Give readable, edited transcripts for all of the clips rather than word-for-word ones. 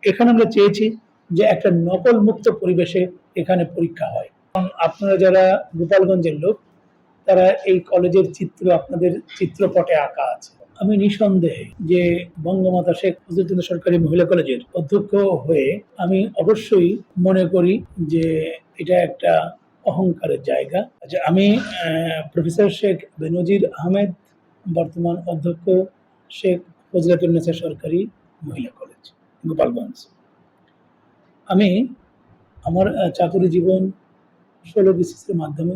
এখানে আমরা চেয়েছি যে একটা নকল মুক্ত পরিবেশে এখানে পরীক্ষা হয়। আপনারা যারা গোপালগঞ্জের লোক, তারা এই কলেজের চিত্র আপনাদের চিত্রপটে আঁকা আছে। আমি নিঃসন্দেহে যে বঙ্গমাতা শেখ মুজিবুর সরকারি মহিলা কলেজের অধ্যক্ষ হয়ে আমি অবশ্যই মনে করি যে এটা একটা অহংকারের জায়গা। আচ্ছা, আমি প্রফেসর শেখ বেনজির আহমেদ, বর্তমান অধ্যক্ষ শেখ ফজিলাতুন্নেসা সরকারি মহিলা কলেজ, গোপালগঞ্জ। আমি আমার চাকরি জীবন 16 BCSর মাধ্যমে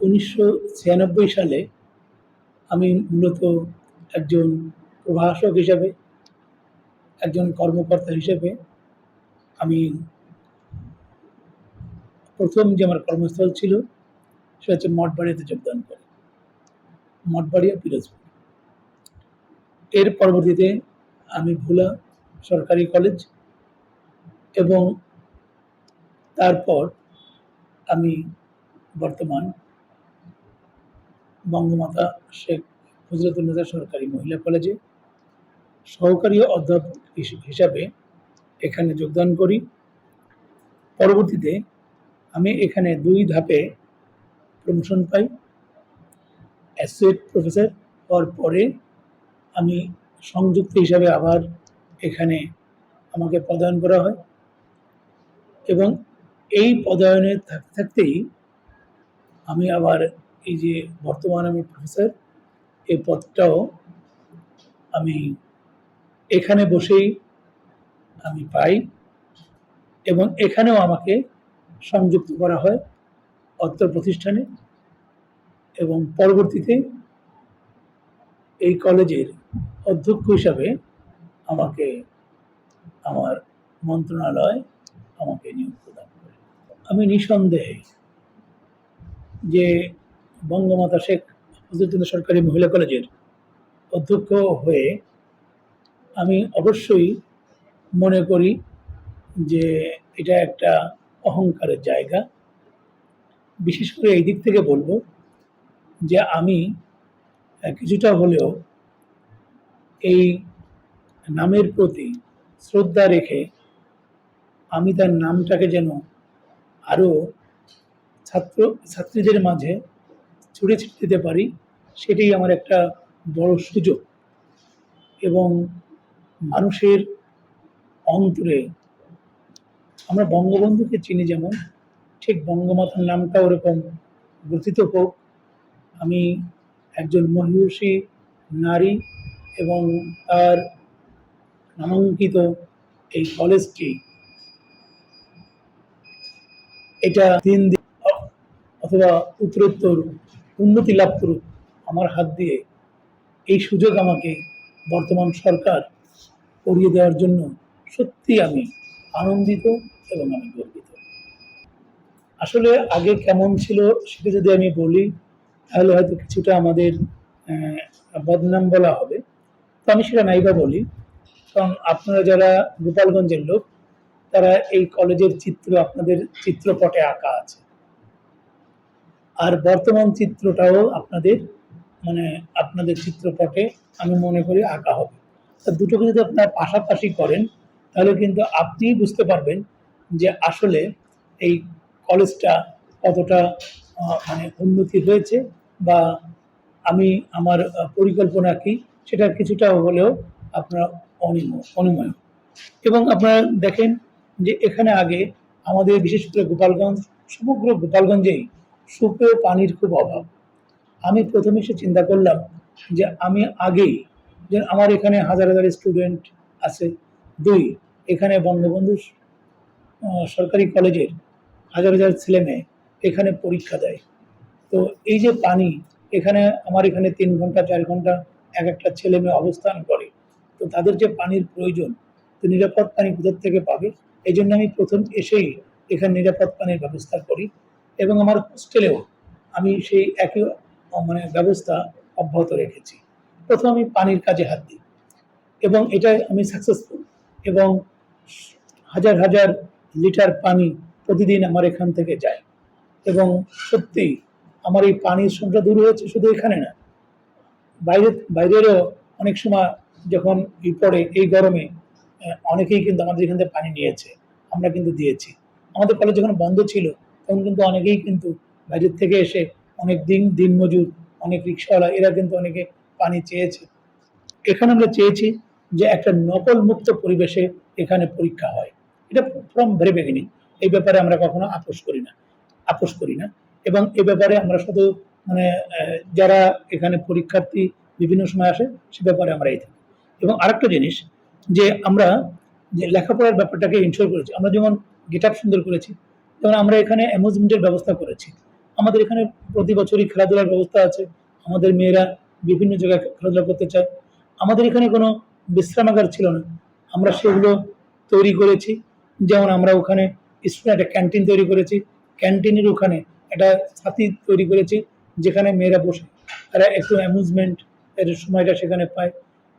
1996 সালে আমি মূলত একজন প্রভাষক হিসাবে, একজন কর্মকর্তা হিসেবে আমি প্রথম যে আমার কর্মস্থল ছিল সেটা হচ্ছে মঠবাড়িয়াতে যোগদান করি, মঠবাড়িয়া পিরোজপুর। এর পরবর্তীতে আমি ভোলা সরকারি কলেজ এবং তারপর আমি বর্তমান বঙ্গমাতা শেখ ফজিলাতুন্নেসা সরকারি মহিলা কলেজে সহকারী অধ্যাপক হিসাবে এখানে যোগদান করি। পরবর্তীতে আমি এখানে 2 ধাপে প্রমোশন পাই। অ্যাসোসিয়েট প্রফেসর হওয়ার পরে আমি সংযুক্ত হিসাবে আবার এখানে আমাকে পদায়ন করা হয় এবং এই পদায়নে থাকতে থাকতেই আমি আবার এই যে বর্তমানে আমি প্রফেসর, এই পদটাও আমি এখানে বসেই আমি পাই এবং এখানেও আমাকে সংযুক্ত করা হয় অত্র প্রতিষ্ঠানে এবং পরবর্তীতে এই কলেজের অধ্যক্ষ হিসাবে আমাকে আমার মন্ত্রণালয় আমাকে নিয়োগ প্রদান করে। আমি নিঃসন্দেহে যে বঙ্গমাতা শেখ মুজিবুর সরকারি মহিলা কলেজের অধ্যক্ষ হয়ে আমি অবশ্যই মনে করি যে এটা একটা অহংকারের জায়গা। বিশেষ করে এই দিক থেকে বলবো যে আমি কিছুটা হলেও এই নামের প্রতি শ্রদ্ধা রেখে আমি তার নামটাকে যেন আরও ছাত্রীদের মাঝে ছড়িয়ে ছিটিয়ে দিতে পারি, সেটাই আমার একটা বড় সুযোগ। এবং মানুষের অন্তরে আমরা বঙ্গবন্ধুকে চিনি যেমন, ঠিক বঙ্গমাতার নামটা ওরকম গ্রথিত হোক। আমি একজন মহিষী নারী এবং তার নামাঙ্কিত এই কলেজটি এটা দিন দিন অথবা উত্তরোত্তর উন্নতি লাভ করুক আমার হাত দিয়ে, এই সুযোগ আমাকে বর্তমান সরকার করিয়ে দেওয়ার জন্য সত্যি আমি আনন্দিত এবং আমি গর্বিত। আসলে আগে কেমন ছিল সেটা যদি আমি বলি তাহলে হয়তো কিছুটা আমাদের বদনাম বলা হবে, তো আমি সেটা নাইবা বলি। কারণ আপনারা যারা গোপালগঞ্জের লোক, তারা এই কলেজের চিত্র আপনাদের চিত্রপটে আঁকা আছে, আর বর্তমান চিত্রটাও আপনাদের চিত্রপটে আমি মনে করি আঁকা হবে। তা দুটোকে যদি আপনারা পাশাপাশি করেন তাহলে কিন্তু আপনি বুঝতে পারবেন যে আসলে এই কলেজটা কতটা উন্নতি হয়েছে বা আমি আমার পরিকল্পনা কি সেটা কিছুটা হলেও আপনারা অনুময়। এবং আপনারা দেখেন যে এখানে আগে আমাদের বিশেষ করে গোপালগঞ্জ, সমগ্র গোপালগঞ্জেই সুপেয় পানির খুব অভাব। আমি প্রথমে এসে চিন্তা করলাম যে আমি আগেই যে আমার এখানে হাজার হাজার স্টুডেন্ট আছে, 2 এখানে বঙ্গবন্ধু সরকারি কলেজের হাজার হাজার ছেলে মেয়ে এখানে পরীক্ষা দেয়। তো এই যে পানি এখানে আমার এখানে 3 ঘন্টা 4 ঘন্টা এক একটা ছেলে মেয়ে অবস্থান করে, তো তাদের যে পানির প্রয়োজন, তো নিরাপদ পানি কোথার থেকে পাবে? এই জন্য আমি প্রথম এসেই এখানে নিরাপদ পানির ব্যবস্থা করি এবং আমার হোস্টেলেও আমি সেই একই ব্যবস্থা অব্যাহত রেখেছি। প্রথম আমি পানির কাজে হাত দিই এবং এটা আমি সাকসেসফুল এবং হাজার হাজার লিটার পানি প্রতিদিন আমার এখান থেকে যায় এবং সত্যি আমার এই পানির সমস্যা দূর হয়েছে। শুধু এখানে না, বাইরেরও অনেক সময় যখন পড়ে এই গরমে অনেকেই কিন্তু আমাদের এখান থেকে পানি নিয়েছে, আমরা কিন্তু দিয়েছি। আমাদের কলেজ যখন বন্ধ ছিল তখন কিন্তু অনেকেই কিন্তু বাইরের থেকে এসে অনেক দিনমজুর, অনেক রিক্সাওয়ালা এরা কিন্তু অনেকে পানি চেয়েছে। এখানে আমরা চেয়েছি যে একটা নকল মুক্ত পরিবেশে এখানে পরীক্ষা হয়। এটা ফ্রম ভেরি বিগিনিং। এই ব্যাপারে আমরা কখনো আপোস করি না এবং এ ব্যাপারে আমরা শুধু মানে যারা এখানে পরীক্ষার্থী বিভিন্ন সময় আসে সে ব্যাপারে আমরা এই থাকি। এবং আরেকটা জিনিস যে আমরা যে লেখাপড়ার ব্যাপারটাকে ইনশিওর করেছি। আমরা যেমন গেট আপ সুন্দর করেছি, যেমন আমরা এখানে অ্যামিউজমেন্টের ব্যবস্থা করেছি। আমাদের এখানে প্রতি বছরই খেলাধুলার ব্যবস্থা আছে। আমাদের মেয়েরা বিভিন্ন জায়গায় খেলাধুলা করতে চায়। আমাদের এখানে কোনো বিশ্রামাগার ছিল না, আমরা সেগুলো তৈরি করেছি। যেমন আমরা ওখানে স্টুডেন্ট একটা ক্যান্টিন তৈরি করেছি, ক্যান্টিনের ওখানে একটা ছাতি তৈরি করেছি যেখানে মেয়েরা বসে তারা একটু অ্যামিউজমেন্ট এর সময়টা সেখানে পায়।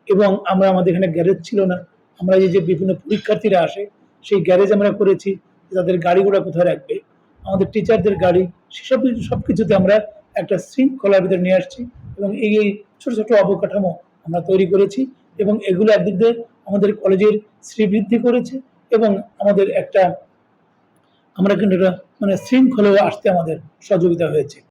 এবং আমরা আমাদের এখানে গ্যারেজ ছিল না, আমরা এই যে বিভিন্ন পরীক্ষার্থীরা আসে সেই গ্যারেজ আমরা করেছি, তাদের গাড়িগুলো কোথায় রাখবে, আমাদের টিচারদের গাড়ি, সেসব সব কিছুতে আমরা একটা শৃঙ্খলার ভিতরে নিয়ে আসছি এবং এই ছোট ছোট অবকাঠামো আমরা তৈরি করেছি এবং এগুলো একদিক দিয়ে আমাদের কলেজের শ্রীবৃদ্ধি করেছে এবং আমাদের একটা আমরা কিন্তু একটা মানে শৃঙ্খলায় আসতে আমাদের সহযোগিতা হয়েছে।